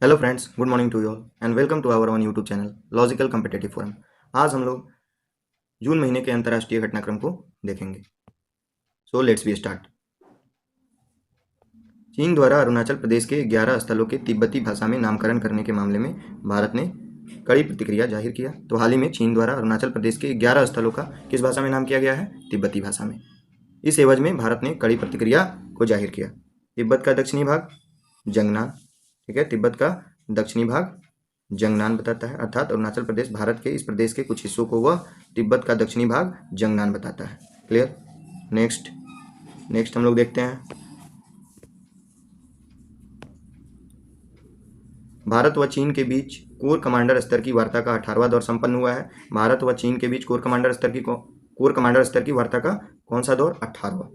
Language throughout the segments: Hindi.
Hello friends, good morning to you all and welcome to our on YouTube channel logical competitive forum. आज हम लोग जून महीने के अंतर्राष्ट्रीय घटनाक्रम को देखेंगे। So let's be start. चीन द्वारा अरुणाचल प्रदेश के 11 स्थलों के तिब्बती भाषा में नामकरण करने के मामले में भारत ने कड़ी प्रतिक्रिया जाहिर किया। तो हाल ही में चीन द्वारा अरुणाचल प्रदेश के 11 स्थलों का किस भाषा में नाम किया गया है? तिब्बती भाषा में। इस एवज में भारत ने कड़ी प्रतिक्रिया को जाहिर किया। तिब्बत का दक्षिणी भाग जंगनान, ठीक है, तिब्बत का दक्षिणी भाग जंगनान बताता है, अर्थात अरुणाचल प्रदेश भारत के इस प्रदेश के कुछ हिस्सों को वह तिब्बत का दक्षिणी भाग जंगनान बताता है। क्लियर? नेक्स्ट नेक्स्ट हम लोग देखते हैं। भारत व चीन के बीच कोर कमांडर स्तर की वार्ता का 18वां दौर संपन्न हुआ है। भारत व चीन के बीच कोर कमांडर स्तर की वार्ता का कौन सा दौर? 18वां।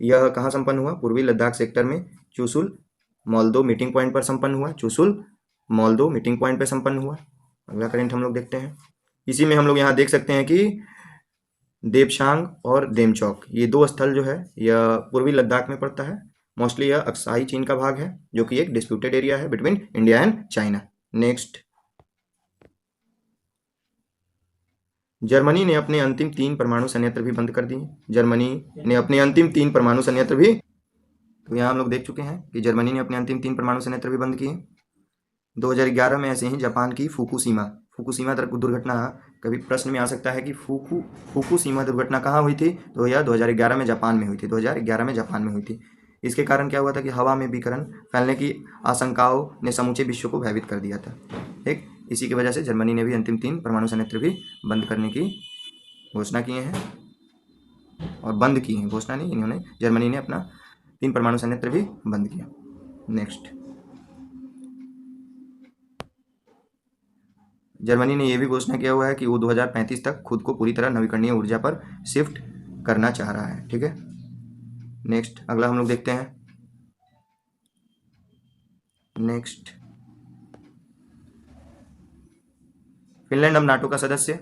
यह कहाँ संपन्न हुआ? पूर्वी लद्दाख सेक्टर में चुशुल मोल्दो मीटिंग पॉइंट पर संपन्न हुआ। चुशुल मोल्दो मीटिंग पॉइंट पर संपन्न हुआ। अगला करेंट हम लोग देखते हैं। इसी में हम लोग यहाँ देख सकते हैं कि देबशांग और देमचौक, ये दो स्थल जो है यह पूर्वी लद्दाख में पड़ता है। मोस्टली यह अक्साई चीन का भाग है, जो कि एक डिस्प्यूटेड एरिया है between India and China. Next, Germany ने अपने अंतिम 3 परमाणु संयंत्र भी बंद कर दिए। जर्मनी ने अपने अंतिम 3 परमाणु संयंत्र भी, तो यहाँ हम लोग देख चुके हैं कि जर्मनी ने अपने अंतिम 3 परमाणु संयंत्र भी बंद किए। 2011 में ऐसे ही जापान की फुकुशिमा फुकुशिमा दुर्घटना, कभी प्रश्न में आ सकता है कि फुकुशिमा दुर्घटना कहाँ हुई थी? तो यह 2011 में जापान में हुई थी। 2011 में जापान में हुई थी। इसके कारण क्या हुआ था कि हवा में विकिरण फैलने की आशंकाओं ने समूचे विश्व को भयभीत कर दिया था। ठीक, इसी की वजह से जर्मनी ने भी अंतिम 3 परमाणु संयंत्र भी बंद करने की घोषणा किए हैं, और बंद की है, घोषणा नहीं, इन्होंने, जर्मनी ने अपना 3 परमाणु संयंत्र भी बंद किया। नेक्स्ट, जर्मनी ने यह भी घोषणा किया हुआ है कि वो 2035 तक खुद को पूरी तरह नवीकरणीय ऊर्जा पर शिफ्ट करना चाह रहा है। ठीक है, नेक्स्ट अगला हम लोग देखते हैं। नेक्स्ट, फिनलैंड अब नाटो का सदस्य,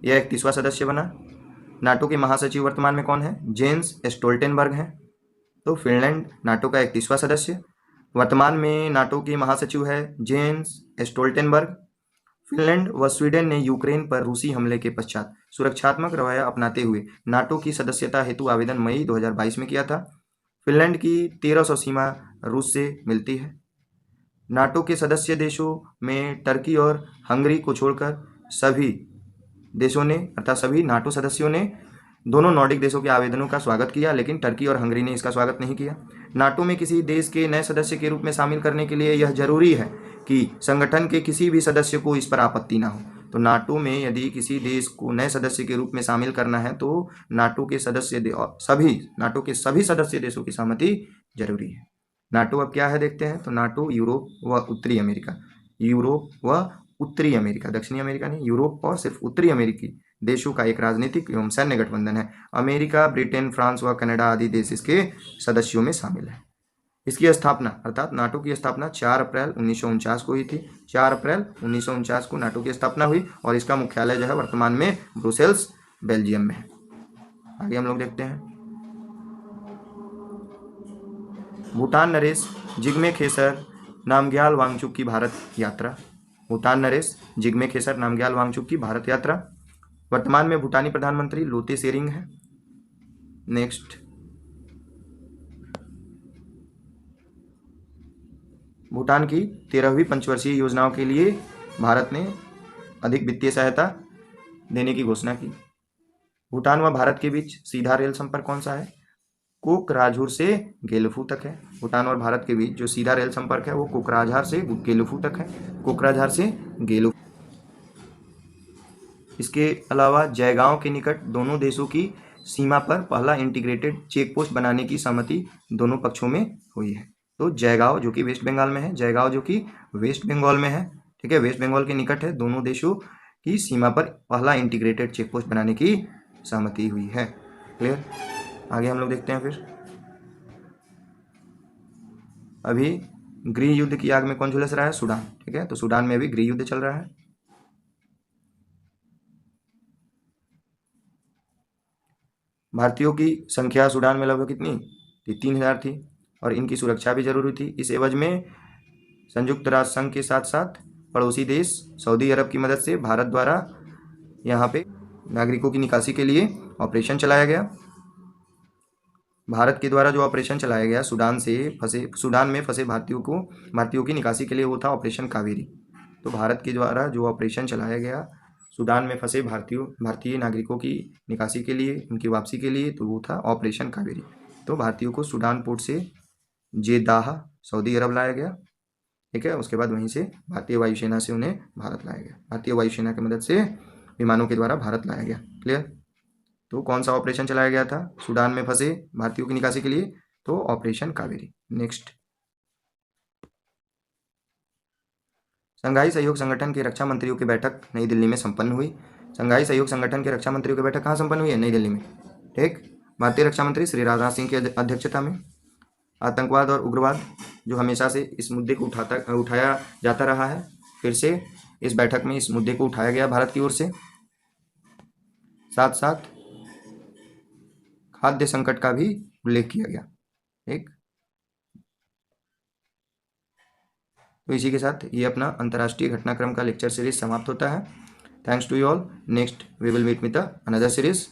यह 31वां सदस्य बना। नाटो के महासचिव वर्तमान में कौन है? जेन्स स्टोल्टेनबर्ग हैं। तो फिनलैंड नाटो का 31वां सदस्य, वर्तमान में नाटो के महासचिव है जेन्स स्टोल्टेनबर्ग। फिनलैंड व स्वीडन ने यूक्रेन पर रूसी हमले के पश्चात सुरक्षात्मक रवैया अपनाते हुए नाटो की सदस्यता हेतु आवेदन मई 2022 में किया था। फिनलैंड की 1300 सीमा रूस से मिलती है। नाटो के सदस्य देशों में टर्की और हंगरी को छोड़कर सभी देशों ने, अर्थात सभी नाटो सदस्यों ने दोनों नॉर्डिक देशों के आवेदनों का स्वागत किया, लेकिन टर्की और हंगरी ने इसका स्वागत नहीं किया। नाटो में किसी देश के नए सदस्य के रूप में शामिल करने के लिए यह जरूरी है कि संगठन के किसी भी सदस्य को इस पर आपत्ति ना हो। तो नाटो में यदि किसी देश को नए सदस्य के रूप में शामिल करना है तो नाटो के सभी सदस्य देशों की सहमति जरूरी है। नाटो अब क्या है देखते हैं। तो नाटो यूरोप व उत्तरी अमेरिका, दक्षिणी अमेरिका नहीं, यूरोप और सिर्फ उत्तरी अमेरिकी देशों का एक राजनीतिक एवं सैन्य गठबंधन है। अमेरिका, ब्रिटेन, फ्रांस व कनाडा आदि देश इसके सदस्यों में शामिल है। इसकी स्थापना, अर्थात नाटो की स्थापना 4 अप्रैल 1949 को हुई थी। 4 अप्रैल 1949 को नाटो की स्थापना हुई, और इसका मुख्यालय जो है वर्तमान में ब्रुसेल्स, बेल्जियम में है। आगे हम लोग देखते हैं। भूटान नरेश जिग्मे खेसर नामग्याल वांगचुक की भारत यात्रा। भूटान नरेश जिग्मे खेसर नामग्याल वांगचुक की भारत यात्रा। वर्तमान में भूटानी प्रधानमंत्री लोटे शेरिंग है। नेक्स्ट, भूटान की 13वीं पंचवर्षीय योजनाओं के लिए भारत ने अधिक वित्तीय सहायता देने की घोषणा की। भूटान व भारत के बीच सीधा रेल संपर्क कौन सा है? कोकराझार से गेलफू तक है। भूटान और भारत के बीच जो सीधा रेल संपर्क है वो कोकराझार से गेलफू तक है। कोकराझार से गेलफू। इसके अलावा जयगांव के निकट दोनों देशों की सीमा पर पहला इंटीग्रेटेड चेक पोस्ट बनाने की सहमति दोनों पक्षों में हुई है। तो जयगांव जो कि वेस्ट बंगाल में है, ठीक है, वेस्ट बंगाल के निकट है, दोनों देशों की सीमा पर पहला इंटीग्रेटेड चेक पोस्ट बनाने की सहमति हुई है। क्लियर? आगे हम लोग देखते हैं। फिर अभी गृह युद्ध की आग में कौन झुलस रहा है? सूडान। ठीक है, तो सूडान में अभी गृह युद्ध चल रहा है। भारतीयों की संख्या सूडान में लगभग कितनी थी? 3000 थी, और इनकी सुरक्षा भी जरूरी थी। इस एवज में संयुक्त राष्ट्र संघ के साथ साथ पड़ोसी देश सऊदी अरब की मदद से भारत द्वारा यहाँ पे नागरिकों की निकासी के लिए ऑपरेशन चलाया गया। भारत के द्वारा जो ऑपरेशन चलाया गया सूडान में फंसे भारतीयों की निकासी के लिए, वो था ऑपरेशन कावेरी। तो भारत के द्वारा जो ऑपरेशन चलाया गया सूडान में फंसे भारतीय नागरिकों की निकासी के लिए, उनकी वापसी के लिए, तो वो था ऑपरेशन कावेरी। तो भारतीयों को सूडान पोर्ट से जेदाह सऊदी अरब लाया गया, ठीक है। उसके बाद वहीं से भारतीय वायुसेना से उन्हें भारत लाया गया, भारतीय वायुसेना की मदद से विमानों के द्वारा भारत लाया गया। क्लियर। तो कौन सा ऑपरेशन चलाया गया था सूडान में फंसे भारतीयों की निकासी के लिए? तो ऑपरेशन कावेरी। नेक्स्ट, संघाई सहयोग संगठन के रक्षा मंत्रियों की बैठक नई दिल्ली में संपन्न हुई। संघाई सहयोग संगठन के रक्षा मंत्रियों की बैठक कहाँ संपन्न हुई है? नई दिल्ली में, ठीक। भारतीय रक्षा मंत्री श्री राजनाथ सिंह की अध्यक्षता में। आतंकवाद और उग्रवाद जो हमेशा से इस मुद्दे को उठाया जाता रहा है, फिर से इस बैठक में इस मुद्दे को उठाया गया भारत की ओर से। साथ साथ खाद्य संकट का भी उल्लेख किया गया, ठीक। तो इसी के साथ ये अपना अंतर्राष्ट्रीय घटनाक्रम का लेक्चर सीरीज समाप्त होता है। Thanks to you all. Next we will meet with another series.